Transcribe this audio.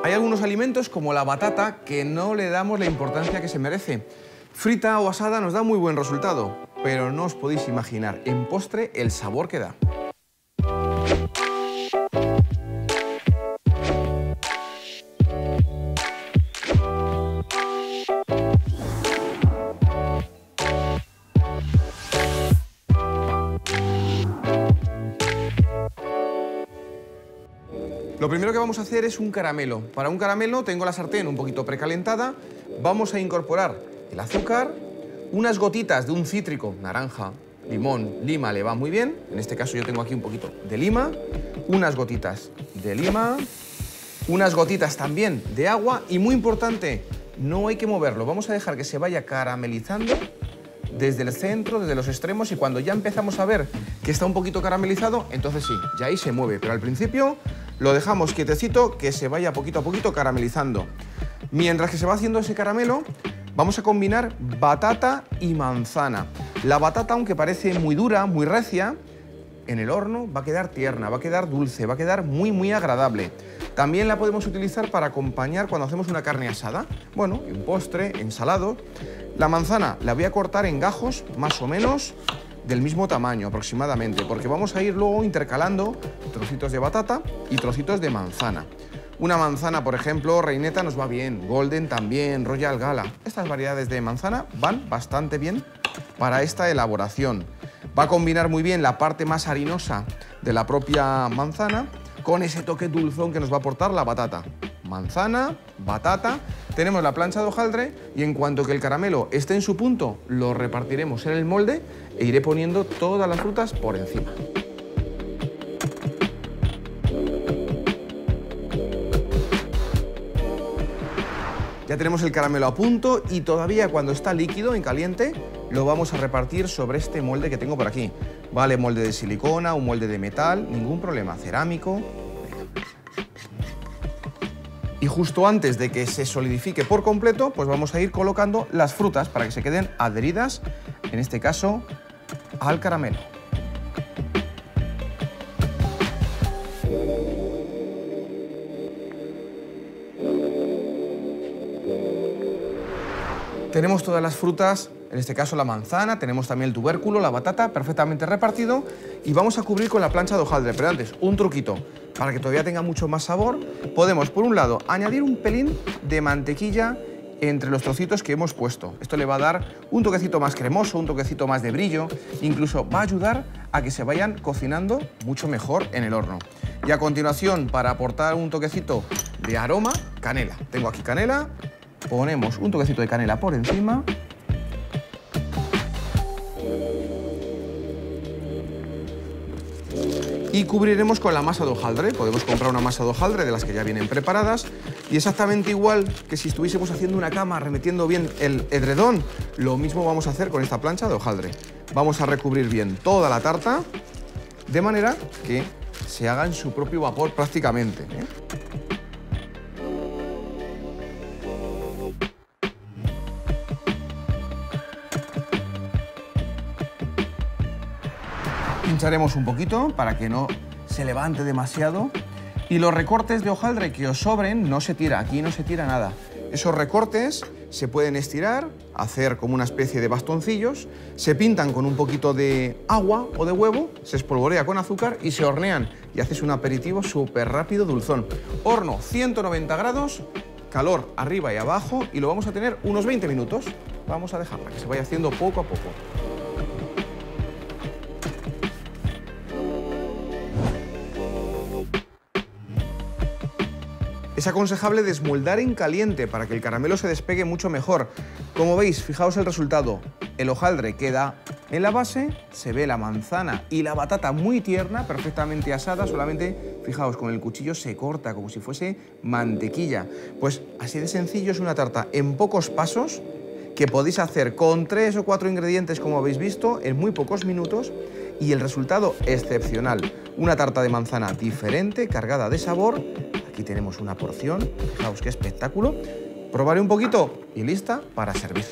Hay algunos alimentos, como la batata, que no le damos la importancia que se merece. Frita o asada nos da muy buen resultado, pero no os podéis imaginar en postre el sabor que da. Lo primero que vamos a hacer es un caramelo. Para un caramelo tengo la sartén un poquito precalentada. Vamos a incorporar el azúcar, unas gotitas de un cítrico, naranja, limón, lima le va muy bien. En este caso yo tengo aquí un poquito de lima, unas gotitas de lima, unas gotitas también de agua y muy importante, no hay que moverlo. Vamos a dejar que se vaya caramelizando desde el centro, desde los extremos, y cuando ya empezamos a ver que está un poquito caramelizado, entonces sí, ya ahí se mueve. Pero al principio lo dejamos quietecito, que se vaya poquito a poquito caramelizando. Mientras que se va haciendo ese caramelo, vamos a combinar batata y manzana. La batata, aunque parece muy dura, muy recia, en el horno va a quedar tierna, va a quedar dulce, va a quedar muy agradable. También la podemos utilizar para acompañar cuando hacemos una carne asada. Bueno, un postre, ensalado. La manzana la voy a cortar en gajos más o menos del mismo tamaño aproximadamente, porque vamos a ir luego intercalando trocitos de batata y trocitos de manzana. Una manzana, por ejemplo, reineta nos va bien, golden también, royal gala. Estas variedades de manzana van bastante bien para esta elaboración. Va a combinar muy bien la parte más harinosa de la propia manzana con ese toque dulzón que nos va a aportar la batata. Manzana, batata, tenemos la plancha de hojaldre y en cuanto que el caramelo esté en su punto, lo repartiremos en el molde e iré poniendo todas las frutas por encima. Ya tenemos el caramelo a punto y todavía cuando está líquido, en caliente, lo vamos a repartir sobre este molde que tengo por aquí. Vale, molde de silicona, un molde de metal, ningún problema, cerámico. Y justo antes de que se solidifique por completo, pues vamos a ir colocando las frutas para que se queden adheridas, en este caso, al caramelo. Tenemos todas las frutas, en este caso la manzana, tenemos también el tubérculo, la batata, perfectamente repartido y vamos a cubrir con la plancha de hojaldre. Pero antes, un truquito, para que todavía tenga mucho más sabor, podemos, por un lado, añadir un pelín de mantequilla entre los trocitos que hemos puesto. Esto le va a dar un toquecito más cremoso, un toquecito más de brillo, incluso va a ayudar a que se vayan cocinando mucho mejor en el horno. Y a continuación, para aportar un toquecito de aroma, canela. Tengo aquí canela. Ponemos un toquecito de canela por encima. Y cubriremos con la masa de hojaldre. Podemos comprar una masa de hojaldre de las que ya vienen preparadas. Y exactamente igual que si estuviésemos haciendo una cama, remetiendo bien el edredón, lo mismo vamos a hacer con esta plancha de hojaldre. Vamos a recubrir bien toda la tarta, de manera que se haga en su propio vapor prácticamente, ¿eh? Pincharemos un poquito para que no se levante demasiado y los recortes de hojaldre que os sobren no se tira, aquí no se tira nada. Esos recortes se pueden estirar, hacer como una especie de bastoncillos, se pintan con un poquito de agua o de huevo, se espolvorea con azúcar y se hornean y haces un aperitivo súper rápido, dulzón. Horno 190 grados, calor arriba y abajo y lo vamos a tener unos 20 minutos. Vamos a dejarla que se vaya haciendo poco a poco. Es aconsejable desmoldar en caliente para que el caramelo se despegue mucho mejor. Como veis, fijaos el resultado. El hojaldre queda en la base, se ve la manzana y la batata muy tierna, perfectamente asada, solamente, fijaos, con el cuchillo se corta como si fuese mantequilla. Pues así de sencillo es una tarta en pocos pasos que podéis hacer con 3 o 4 ingredientes, como habéis visto, en muy pocos minutos y el resultado excepcional. Una tarta de manzana diferente, cargada de sabor. Aquí tenemos una porción, fijaos qué espectáculo. Probaré un poquito y lista para servir.